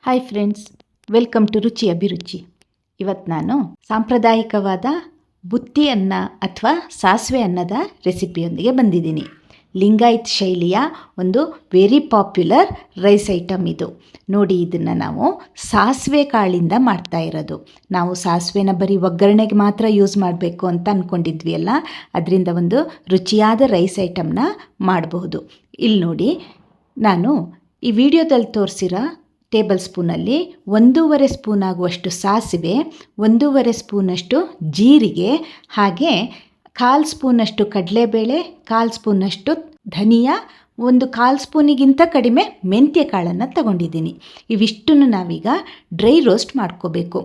Hi friends, welcome to ರುಚಿ ಅಭಿರುಚಿ. ಇವತ್ತು ನಾನು ಸಾಂಪ್ರದಾಯಿಕವಾದ ಬುತ್ತಿ ಅನ್ನ ಅಥವಾ ಸಾಸಿವೆ ಅನ್ನದ ರೆಸಿಪಿಯೊಂದಿಗೆ ಬಂದಿದ್ದೀನಿ. ಲಿಂಗಾಯತ್ ಶೈಲಿಯ ಒಂದು ವೆರಿ ಪಾಪ್ಯುಲರ್ ರೈಸ್ ಐಟಮ್ ಇದು. ನೋಡಿ, ಇದನ್ನು ನಾವು ಸಾಸಿವೆ ಕಾಳಿಂದ ಮಾಡ್ತಾ ಇರೋದು. ನಾವು ಸಾಸಿವೆನ ಬರೀ ಒಗ್ಗರಣೆಗೆ ಮಾತ್ರ ಯೂಸ್ ಮಾಡಬೇಕು ಅಂತ ಅಂದ್ಕೊಂಡಿದ್ವಿ ಅಲ್ಲ, ಅದರಿಂದ ಒಂದು ರುಚಿಯಾದ ರೈಸ್ ಐಟಮ್ನ ಮಾಡಬಹುದು. ಇಲ್ಲಿ ನೋಡಿ, ನಾನು ಈ ವಿಡಿಯೋದಲ್ಲಿ ತೋರಿಸಿರೋ ಟೇಬಲ್ ಸ್ಪೂನಲ್ಲಿ 1.5 ಸ್ಪೂನ್ ಆಗುವಷ್ಟು ಸಾಸಿವೆ, 1.5 ಸ್ಪೂನಷ್ಟು ಜೀರಿಗೆ, ಹಾಗೆ 1/4 ಸ್ಪೂನಷ್ಟು ಕಡಲೆಬೇಳೆ, 1/4 ಸ್ಪೂನಷ್ಟು ಧನಿಯಾ, 1/4 ಸ್ಪೂನಿಗಿಂತ ಕಡಿಮೆ ಮೆಂತ್ಯ ಕಾಳನ್ನು ತಗೊಂಡಿದ್ದೀನಿ. ಇವಿಷ್ಟನ್ನು ನಾವೀಗ ಡ್ರೈ ರೋಸ್ಟ್ ಮಾಡ್ಕೋಬೇಕು.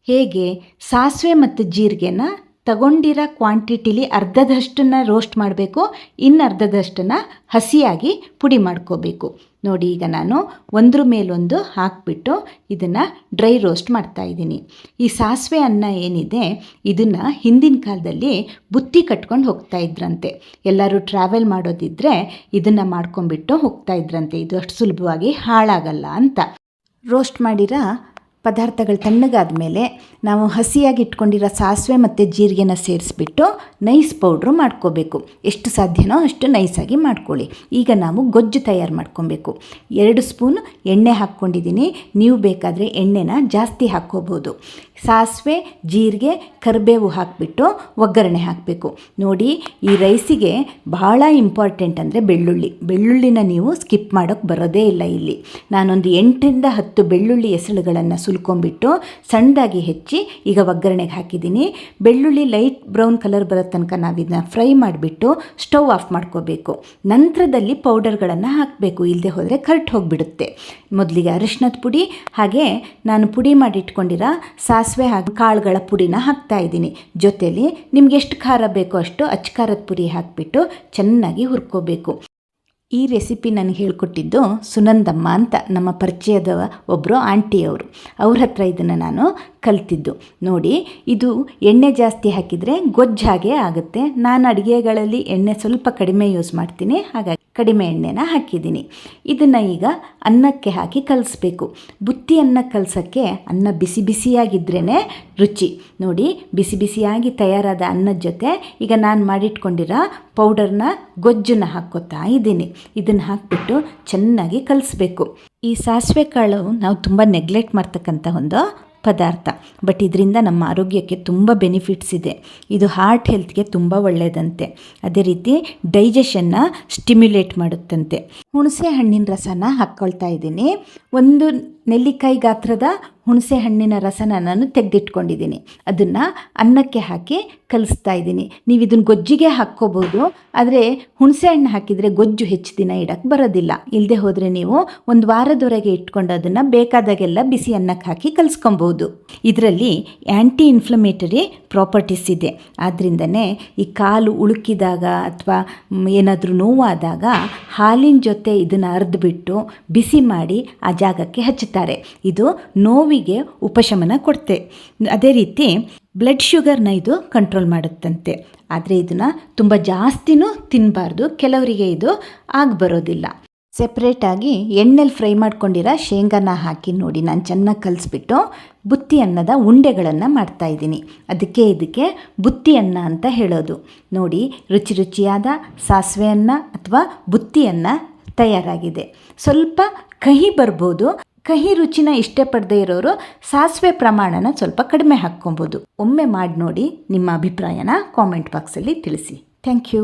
ಹೇಗೆ? ಸಾಸಿವೆ ಮತ್ತು ಜೀರಿಗೆನ ತಗೊಂಡಿರೋ ಕ್ವಾಂಟಿಟಿಲಿ ಅರ್ಧದಷ್ಟನ್ನು ರೋಸ್ಟ್ ಮಾಡಬೇಕು, ಇನ್ನು ಅರ್ಧದಷ್ಟನ್ನು ಹಸಿಯಾಗಿ ಪುಡಿ ಮಾಡ್ಕೋಬೇಕು. ನೋಡಿ, ಈಗ ನಾನು ಒಂದ್ರ ಮೇಲೊಂದು ಹಾಕಿಬಿಟ್ಟು ಇದನ್ನು ಡ್ರೈ ರೋಸ್ಟ್ ಮಾಡ್ತಾಯಿದ್ದೀನಿ. ಈ ಸಾಸಿವೆ ಅನ್ನ ಏನಿದೆ, ಇದನ್ನು ಹಿಂದಿನ ಕಾಲದಲ್ಲಿ ಬುತ್ತಿ ಕಟ್ಕೊಂಡು ಹೋಗ್ತಾ ಇದ್ರಂತೆ. ಎಲ್ಲರೂ ಟ್ರಾವೆಲ್ ಮಾಡೋದಿದ್ದರೆ ಇದನ್ನು ಮಾಡ್ಕೊಂಡ್ಬಿಟ್ಟು ಹೋಗ್ತಾ ಇದ್ರಂತೆ. ಇದು ಅಷ್ಟು ಸುಲಭವಾಗಿ ಹಾಳಾಗಲ್ಲ ಅಂತ. ರೋಸ್ಟ್ ಮಾಡಿರೋ ಪದಾರ್ಥಗಳು ತಣ್ಣಗಾದ ಮೇಲೆ ನಾವು ಹಸಿಯಾಗಿ ಇಟ್ಕೊಂಡಿರೋ ಸಾಸಿವೆ ಮತ್ತು ಜೀರಿಗೆನ ಸೇರಿಸ್ಬಿಟ್ಟು ನೈಸ್ ಪೌಡ್ರು ಮಾಡ್ಕೋಬೇಕು. ಎಷ್ಟು ಸಾಧ್ಯನೋ ಅಷ್ಟು ನೈಸಾಗಿ ಮಾಡ್ಕೊಳ್ಳಿ. ಈಗ ನಾವು ಗೊಜ್ಜು ತಯಾರು ಮಾಡ್ಕೊಬೇಕು. 2 ಸ್ಪೂನ್ ಎಣ್ಣೆ ಹಾಕ್ಕೊಂಡಿದ್ದೀನಿ. ನೀವು ಬೇಕಾದರೆ ಎಣ್ಣೆನ ಜಾಸ್ತಿ ಹಾಕ್ಕೋಬೋದು. ಸಾಸಿವೆ, ಜೀರಿಗೆ, ಕರಿಬೇವು ಹಾಕಿಬಿಟ್ಟು ಒಗ್ಗರಣೆ ಹಾಕಬೇಕು. ನೋಡಿ, ಈ ರೈಸಿಗೆ ಬಹಳ ಇಂಪಾರ್ಟೆಂಟ್ ಅಂದರೆ ಬೆಳ್ಳುಳ್ಳಿನ ನೀವು ಸ್ಕಿಪ್ ಮಾಡೋಕ್ಕೆ ಬರೋದೇ ಇಲ್ಲ. ಇಲ್ಲಿ ನಾನೊಂದು 8ರಿಂದ 10 ಬೆಳ್ಳುಳ್ಳಿ ಎಸಳುಗಳನ್ನು ಸುಲ್ಕೊಂಡ್ಬಿಟ್ಟು ಸಣ್ಣದಾಗಿ ಹೆಚ್ಚಿ ಈಗ ಒಗ್ಗರಣೆಗೆ ಹಾಕಿದ್ದೀನಿ. ಬೆಳ್ಳುಳ್ಳಿ ಲೈಟ್ ಬ್ರೌನ್ ಕಲರ್ ಬರೋ ತನಕ ನಾವು ಇದನ್ನ ಫ್ರೈ ಮಾಡಿಬಿಟ್ಟು ಸ್ಟವ್ ಆಫ್ ಮಾಡ್ಕೋಬೇಕು. ನಂತರದಲ್ಲಿ ಪೌಡರ್ಗಳನ್ನು ಹಾಕಬೇಕು, ಇಲ್ಲದೆ ಹೋದರೆ ಕರ್ಟ್ ಹೋಗಿಬಿಡುತ್ತೆ. ಮೊದಲಿಗೆ ಅರಿಶಿನದ ಪುಡಿ, ಹಾಗೆ ನಾನು ಪುಡಿ ಮಾಡಿ ಇಟ್ಕೊಂಡಿರೋ ಸಾಸಿವೆ ಹಾಗೂ ಕಾಳುಗಳ ಪುಡಿನ ಹಾಕ್ತಾ ಇದ್ದೀನಿ. ಜೊತೆಯಲ್ಲಿ ನಿಮ್ಗೆ ಎಷ್ಟು ಖಾರ ಬೇಕೋ ಅಷ್ಟು ಅಚ್ಚ ಪುಡಿ ಹಾಕಿಬಿಟ್ಟು ಚೆನ್ನಾಗಿ ಹುರ್ಕೋಬೇಕು. ಈ ರೆಸಿಪಿ ನನಗೆ ಹೇಳ್ಕೊಟ್ಟಿದ್ದು ಸುನಂದಮ್ಮ ಅಂತ, ನಮ್ಮ ಪರಿಚಯದ ಒಬ್ಬರು ಆಂಟಿಯವರು. ಅವ್ರ ಹತ್ರ ಇದನ್ನು ನಾನು ಕಲ್ತಿದ್ದು. ನೋಡಿ, ಇದು ಎಣ್ಣೆ ಜಾಸ್ತಿ ಹಾಕಿದರೆ ಗೊಜ್ಜಾಗೆ ಆಗುತ್ತೆ. ನಾನು ಅಡುಗೆಗಳಲ್ಲಿ ಎಣ್ಣೆ ಸ್ವಲ್ಪ ಕಡಿಮೆ ಯೂಸ್ ಮಾಡ್ತೀನಿ, ಹಾಗಾಗಿ ಕಡಿಮೆ ಎಣ್ಣೆನ ಹಾಕಿದ್ದೀನಿ. ಇದನ್ನು ಈಗ ಅನ್ನಕ್ಕೆ ಹಾಕಿ ಕಲಿಸ್ಬೇಕು. ಬುತ್ತಿ ಅನ್ನ ಕಲಸೋಕ್ಕೆ ಅನ್ನ ಬಿಸಿ ಬಿಸಿಯಾಗಿದ್ರೇ ರುಚಿ. ನೋಡಿ, ಬಿಸಿ ಬಿಸಿಯಾಗಿ ತಯಾರಾದ ಅನ್ನದ ಜೊತೆ ಈಗ ನಾನು ಮಾಡಿಟ್ಕೊಂಡಿರೋ ಪೌಡರ್ನ ಗೊಜ್ಜನ್ನು ಹಾಕ್ಕೋತಾ ಇದ್ದೀನಿ. ಇದನ್ನು ಹಾಕಿಬಿಟ್ಟು ಚೆನ್ನಾಗಿ ಕಲಿಸ್ಬೇಕು. ಈ ಸಾಸಿವೆ ಕಾಳು ನಾವು ತುಂಬ ನೆಗ್ಲೆಕ್ಟ್ ಮಾಡ್ತಕ್ಕಂಥ ಒಂದು ಪದಾರ್ಥ, ಬಟ್ ಇದರಿಂದ ನಮ್ಮ ಆರೋಗ್ಯಕ್ಕೆ ತುಂಬ ಬೆನಿಫಿಟ್ಸ್ ಇದೆ. ಇದು ಹಾರ್ಟ್ ಹೆಲ್ತ್ಗೆ ತುಂಬ ಒಳ್ಳೆಯದಂತೆ. ಅದೇ ರೀತಿ ಡೈಜೆಷನ್ನ ಸ್ಟಿಮ್ಯುಲೇಟ್ ಮಾಡುತ್ತಂತೆ. ಹುಣಸೆ ಹಣ್ಣಿನ ರಸನ ಹಾಕ್ಕೊಳ್ತಾ ಇದ್ದೀನಿ. 1 ನೆಲ್ಲಿಕಾಯಿ ಗಾತ್ರದ ಹುಣಸೆ ಹಣ್ಣಿನ ರಸನ ನಾನು ತೆಗೆದಿಟ್ಕೊಂಡಿದ್ದೀನಿ. ಅದನ್ನು ಅನ್ನಕ್ಕೆ ಹಾಕಿ ಕಲಿಸ್ತಾ ಇದ್ದೀನಿ. ನೀವು ಇದನ್ನು ಗೊಜ್ಜಿಗೆ ಹಾಕ್ಕೋಬೋದು, ಆದರೆ ಹುಣಸೆ ಹಣ್ಣು ಹಾಕಿದರೆ ಗೊಜ್ಜು ಹೆಚ್ಚು ದಿನ ಇಡೋಕ್ಕೆ ಬರೋದಿಲ್ಲ. ಇಲ್ಲದೆ ಹೋದರೆ ನೀವು 1 ವಾರದವರೆಗೆ ಇಟ್ಕೊಂಡು ಅದನ್ನು ಬೇಕಾದಾಗೆಲ್ಲ ಬಿಸಿ ಅನ್ನಕ್ಕೆ ಹಾಕಿ ಕಲಿಸ್ಕೊಬೋದು. ಇದರಲ್ಲಿ ಆ್ಯಂಟಿ ಇನ್ಫ್ಲಮೇಟರಿ ಪ್ರಾಪರ್ಟೀಸ್ ಇದೆ. ಆದ್ದರಿಂದನೇ ಈ ಕಾಲು ಉಳುಕಿದಾಗ ಅಥವಾ ಏನಾದರೂ ನೋವಾದಾಗ ಹಾಲಿನ ಜೊತೆ ಇದನ್ನು ಅರೆದ್ಬಿಟ್ಟು ಬಿಸಿ ಮಾಡಿ ಆ ಜಾಗಕ್ಕೆ ಹಚ್ಚುತ್ತಾರೆ. ಇದು ನೋವಿಗೆ ಉಪಶಮನ ಕೊಡುತ್ತೆ. ಅದೇ ರೀತಿ ಬ್ಲಡ್ ಶುಗರ್ನ ಇದು ಕಂಟ್ರೋಲ್ ಮಾಡುತ್ತಂತೆ. ಆದರೆ ಇದನ್ನು ತುಂಬ ಜಾಸ್ತಿನೂ ತಿನ್ನಬಾರ್ದು, ಕೆಲವರಿಗೆ ಇದು ಬರೋದಿಲ್ಲ. ಸೆಪ್ರೇಟಾಗಿ ಎಣ್ಣೆಲಿ ಫ್ರೈ ಮಾಡ್ಕೊಂಡಿರೋ ಶೇಂಗಾನ ಹಾಕಿ ನೋಡಿ, ನಾನು ಚೆನ್ನಾಗಿ ಕಲಿಸ್ಬಿಟ್ಟು ಬುತ್ತಿ ಅನ್ನದ ಉಂಡೆಗಳನ್ನು ಮಾಡ್ತಾಯಿದ್ದೀನಿ. ಇದಕ್ಕೆ ಬುತ್ತಿ ಅನ್ನ ಅಂತ ಹೇಳೋದು. ನೋಡಿ, ರುಚಿ ರುಚಿಯಾದ ಸಾಸಿವೆ ಅನ್ನ ಅಥವಾ ಬುತ್ತಿ ಅನ್ನ ತಯಾರಾಗಿದೆ. ಸ್ವಲ್ಪ ಕಹಿ ಬರ್ಬೋದು. ಕಹಿ ರುಚಿನ ಇಷ್ಟಪಡದೇ ಇರೋರು ಸಾಸಿವೆ ಪ್ರಮಾಣನ ಸ್ವಲ್ಪ ಕಡಿಮೆ ಹಾಕ್ಕೊಬೋದು. ಒಮ್ಮೆ ಮಾಡಿ ನೋಡಿ, ನಿಮ್ಮ ಅಭಿಪ್ರಾಯನ ಕಾಮೆಂಟ್ ಬಾಕ್ಸಲ್ಲಿ ತಿಳಿಸಿ. Thank you.